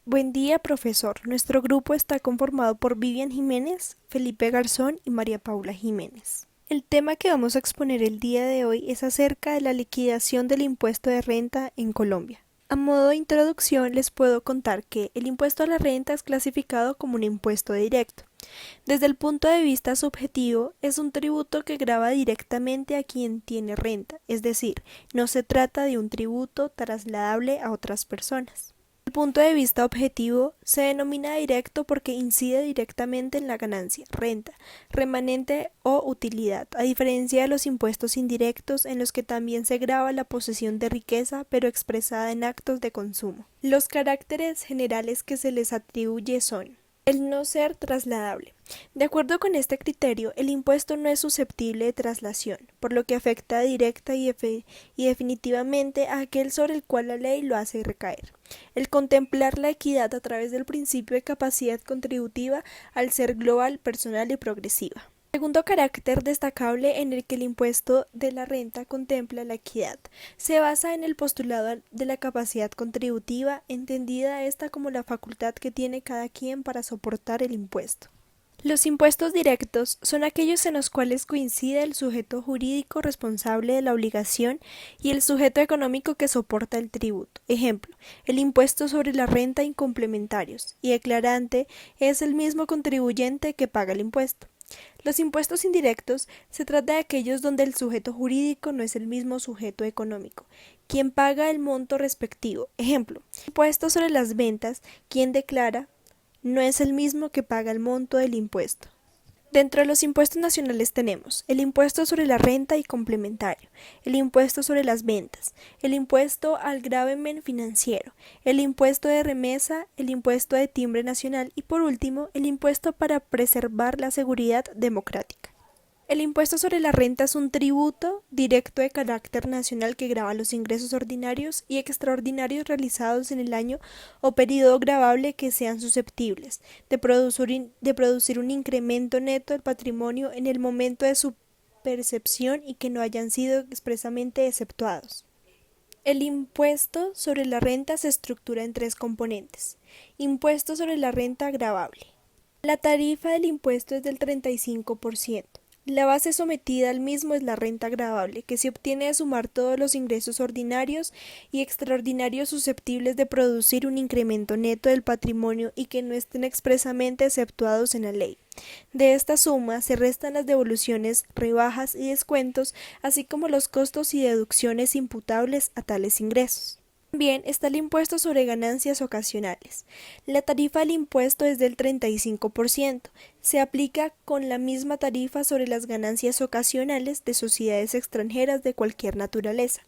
Buen día, profesor. Nuestro grupo está conformado por Vivian Jiménez, Felipe Garzón y María Paula Jiménez. El tema que vamos a exponer el día de hoy es acerca de la liquidación del impuesto de renta en Colombia. A modo de introducción les puedo contar que el impuesto a la renta es clasificado como un impuesto directo. Desde el punto de vista subjetivo, es un tributo que grava directamente a quien tiene renta, es decir, no se trata de un tributo trasladable a otras personas. El punto de vista objetivo se denomina directo porque incide directamente en la ganancia, renta, remanente o utilidad, a diferencia de los impuestos indirectos en los que también se grava la posesión de riqueza pero expresada en actos de consumo. Los caracteres generales que se les atribuye son: el no ser trasladable. De acuerdo con este criterio, el impuesto no es susceptible de traslación, por lo que afecta directa y definitivamente a aquel sobre el cual la ley lo hace recaer. El contemplar la equidad a través del principio de capacidad contributiva al ser global, personal y progresiva. Segundo carácter destacable en el que el impuesto de la renta contempla la equidad. Se basa en el postulado de la capacidad contributiva, entendida esta como la facultad que tiene cada quien para soportar el impuesto. Los impuestos directos son aquellos en los cuales coincide el sujeto jurídico responsable de la obligación y el sujeto económico que soporta el tributo. Ejemplo, el impuesto sobre la renta y complementarios, y declarante es el mismo contribuyente que paga el impuesto. Los impuestos indirectos se trata de aquellos donde el sujeto jurídico no es el mismo sujeto económico, quien paga el monto respectivo. Ejemplo, impuesto sobre las ventas, quien declara no es el mismo que paga el monto del impuesto. Dentro de los impuestos nacionales tenemos el impuesto sobre la renta y complementario, el impuesto sobre las ventas, el impuesto al gravamen financiero, el impuesto de remesa, el impuesto de timbre nacional y por último el impuesto para preservar la seguridad democrática. El impuesto sobre la renta es un tributo directo de carácter nacional que grava los ingresos ordinarios y extraordinarios realizados en el año o periodo gravable que sean susceptibles de producir un incremento neto del patrimonio en el momento de su percepción y que no hayan sido expresamente exceptuados. El impuesto sobre la renta se estructura en tres componentes. Impuesto sobre la renta gravable. La tarifa del impuesto es del 35%. La base sometida al mismo es la renta gravable, que se obtiene de sumar todos los ingresos ordinarios y extraordinarios susceptibles de producir un incremento neto del patrimonio y que no estén expresamente exceptuados en la ley. De esta suma se restan las devoluciones, rebajas y descuentos, así como los costos y deducciones imputables a tales ingresos. También está el impuesto sobre ganancias ocasionales. La tarifa del impuesto es del 35%. Se aplica con la misma tarifa sobre las ganancias ocasionales de sociedades extranjeras de cualquier naturaleza.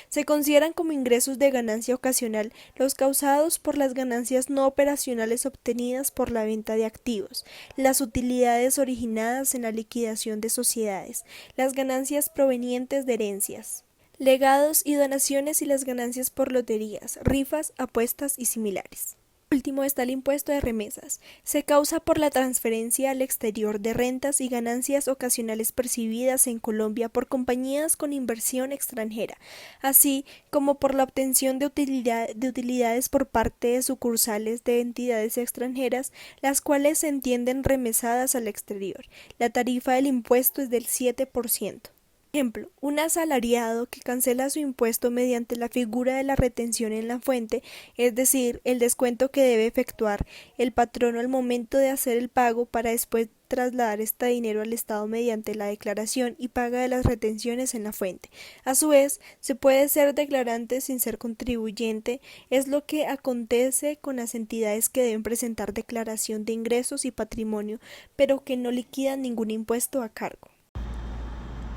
Se consideran como ingresos de ganancia ocasional los causados por las ganancias no operacionales obtenidas por la venta de activos, las utilidades originadas en la liquidación de sociedades, las ganancias provenientes de herencias, legados y donaciones y las ganancias por loterías, rifas, apuestas y similares. Por último está el impuesto de remesas. Se causa por la transferencia al exterior de rentas y ganancias ocasionales percibidas en Colombia por compañías con inversión extranjera, así como por la obtención de utilidades por parte de sucursales de entidades extranjeras, las cuales se entienden remesadas al exterior. La tarifa del impuesto es del 7%. Ejemplo, un asalariado que cancela su impuesto mediante la figura de la retención en la fuente, es decir, el descuento que debe efectuar el patrono al momento de hacer el pago para después trasladar este dinero al Estado mediante la declaración y paga de las retenciones en la fuente. A su vez, se puede ser declarante sin ser contribuyente, es lo que acontece con las entidades que deben presentar declaración de ingresos y patrimonio, pero que no liquidan ningún impuesto a cargo.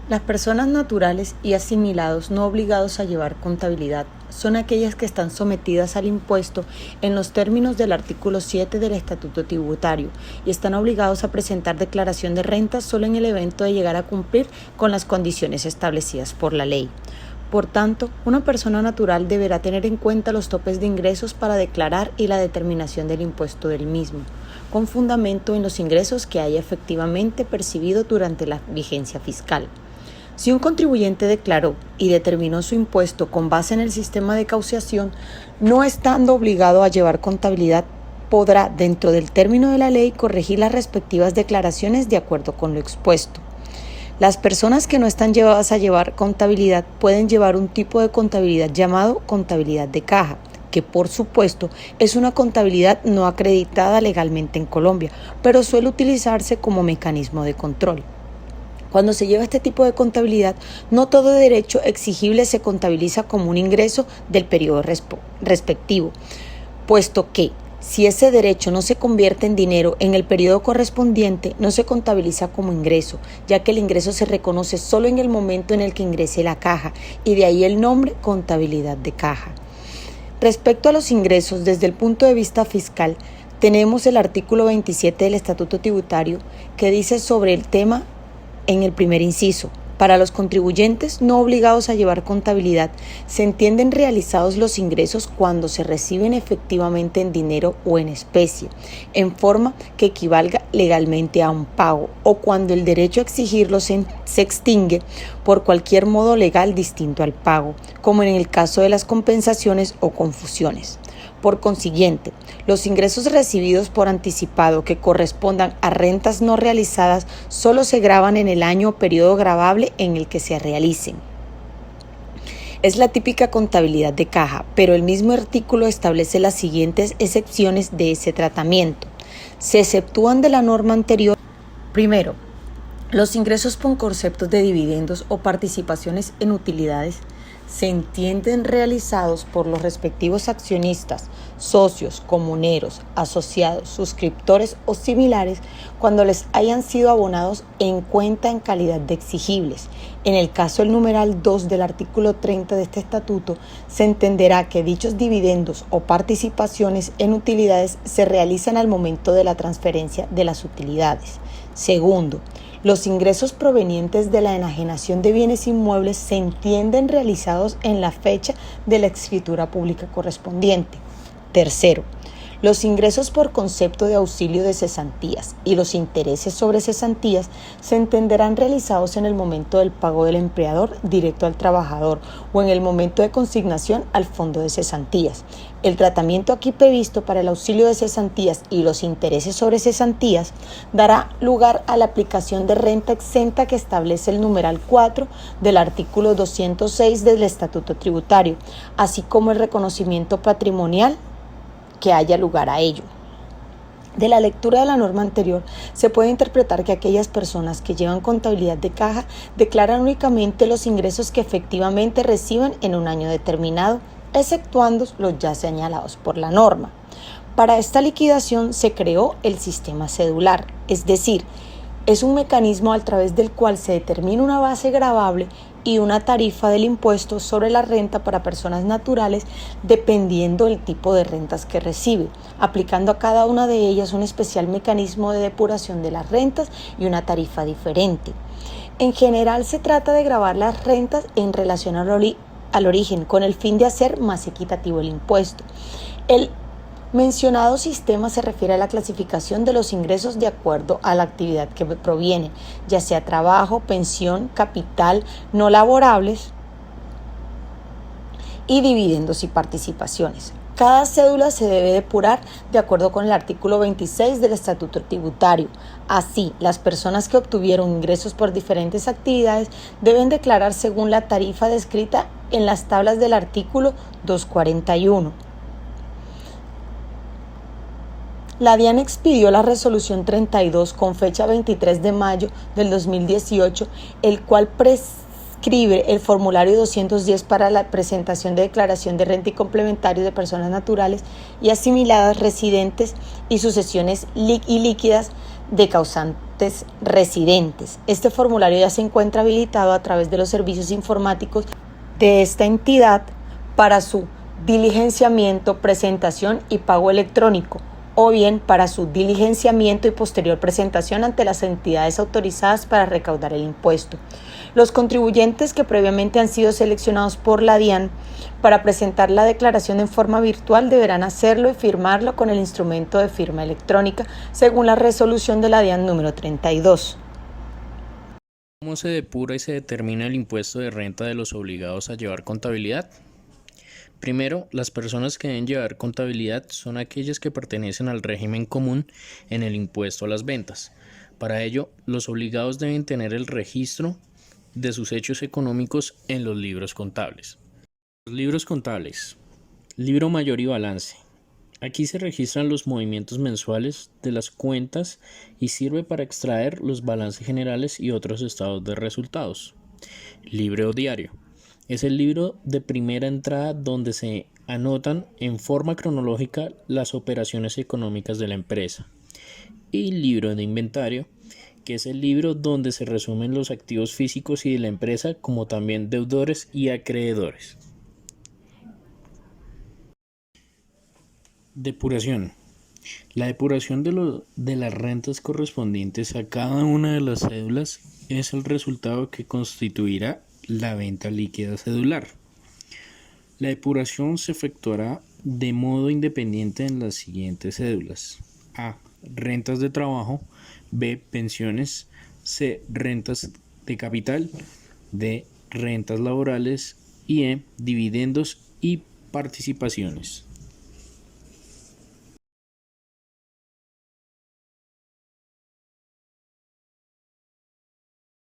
Las personas naturales y asimilados no obligados a llevar contabilidad son aquellas que están sometidas al impuesto en los términos del artículo 7 del Estatuto Tributario y están obligados a presentar declaración de renta solo en el evento de llegar a cumplir con las condiciones establecidas por la ley. Por tanto, una persona natural deberá tener en cuenta los topes de ingresos para declarar y la determinación del impuesto del mismo, con fundamento en los ingresos que haya efectivamente percibido durante la vigencia fiscal. Si un contribuyente declaró y determinó su impuesto con base en el sistema de causación, no estando obligado a llevar contabilidad, podrá, dentro del término de la ley, corregir las respectivas declaraciones de acuerdo con lo expuesto. Las personas que no están llevadas a llevar contabilidad pueden llevar un tipo de contabilidad llamado contabilidad de caja, que por supuesto es una contabilidad no acreditada legalmente en Colombia, pero suele utilizarse como mecanismo de control. Cuando se lleva este tipo de contabilidad, no todo derecho exigible se contabiliza como un ingreso del periodo respectivo, puesto que si ese derecho no se convierte en dinero en el periodo correspondiente, no se contabiliza como ingreso, ya que el ingreso se reconoce solo en el momento en el que ingrese la caja, y de ahí el nombre contabilidad de caja. Respecto a los ingresos, desde el punto de vista fiscal, tenemos el artículo 27 del Estatuto Tributario que dice sobre el tema en el primer inciso: para los contribuyentes no obligados a llevar contabilidad, se entienden realizados los ingresos cuando se reciben efectivamente en dinero o en especie, en forma que equivalga legalmente a un pago, o cuando el derecho a exigirlo se extingue por cualquier modo legal distinto al pago, como en el caso de las compensaciones o confusiones. Por consiguiente, los ingresos recibidos por anticipado que correspondan a rentas no realizadas solo se gravan en el año o periodo gravable en el que se realicen. Es la típica contabilidad de caja, pero el mismo artículo establece las siguientes excepciones de ese tratamiento. Se exceptúan de la norma anterior. Primero, los ingresos por conceptos de dividendos o participaciones en utilidades se entienden realizados por los respectivos accionistas, socios, comuneros, asociados, suscriptores o similares cuando les hayan sido abonados en cuenta en calidad de exigibles. En el caso del numeral 2 del artículo 30 de este estatuto, se entenderá que dichos dividendos o participaciones en utilidades se realizan al momento de la transferencia de las utilidades. Segundo, los ingresos provenientes de la enajenación de bienes inmuebles se entienden realizados en la fecha de la escritura pública correspondiente. Tercero, los ingresos por concepto de auxilio de cesantías y los intereses sobre cesantías se entenderán realizados en el momento del pago del empleador directo al trabajador o en el momento de consignación al fondo de cesantías. El tratamiento aquí previsto para el auxilio de cesantías y los intereses sobre cesantías dará lugar a la aplicación de renta exenta que establece el numeral 4 del artículo 206 del Estatuto Tributario, así como el reconocimiento patrimonial que haya lugar a ello. De la lectura de la norma anterior, se puede interpretar que aquellas personas que llevan contabilidad de caja declaran únicamente los ingresos que efectivamente reciben en un año determinado, exceptuando los ya señalados por la norma. Para esta liquidación se creó el sistema cedular, es decir, es un mecanismo a través del cual se determina una base gravable y una tarifa del impuesto sobre la renta para personas naturales dependiendo del tipo de rentas que recibe, aplicando a cada una de ellas un especial mecanismo de depuración de las rentas y una tarifa diferente. En general se trata de gravar las rentas en relación al origen con el fin de hacer más equitativo el impuesto. El mencionado sistema se refiere a la clasificación de los ingresos de acuerdo a la actividad que proviene, ya sea trabajo, pensión, capital, no laborables y dividendos y participaciones. Cada cédula se debe depurar de acuerdo con el artículo 26 del Estatuto Tributario. Así, las personas que obtuvieron ingresos por diferentes actividades deben declarar según la tarifa descrita en las tablas del artículo 241. La DIAN expidió la resolución 32 con fecha 23 de mayo del 2018, el cual prescribe el formulario 210 para la presentación de declaración de renta y complementario de personas naturales y asimiladas residentes y sucesiones ilíquidas de causantes residentes. Este formulario ya se encuentra habilitado a través de los servicios informáticos de esta entidad para su diligenciamiento, presentación y pago electrónico, o bien para su diligenciamiento y posterior presentación ante las entidades autorizadas para recaudar el impuesto. Los contribuyentes que previamente han sido seleccionados por la DIAN para presentar la declaración en forma virtual deberán hacerlo y firmarlo con el instrumento de firma electrónica según la resolución de la DIAN número 32. ¿Cómo se depura y se determina el impuesto de renta de los obligados a llevar contabilidad? Primero, las personas que deben llevar contabilidad son aquellas que pertenecen al régimen común en el impuesto a las ventas. Para ello, los obligados deben tener el registro de sus hechos económicos en los libros contables. Los libros contables. Libro mayor y balance. Aquí se registran los movimientos mensuales de las cuentas y sirve para extraer los balances generales y otros estados de resultados. Libro diario. Es el libro de primera entrada donde se anotan en forma cronológica las operaciones económicas de la empresa. Y libro de inventario, que es el libro donde se resumen los activos físicos y de la empresa, como también deudores y acreedores. Depuración. La depuración de las rentas correspondientes a cada una de las cédulas es el resultado que constituirá la venta líquida cedular. La depuración se efectuará de modo independiente en las siguientes cédulas: A. Rentas de trabajo. B. Pensiones. C. Rentas de capital. D. Rentas laborales. Y E. Dividendos y participaciones.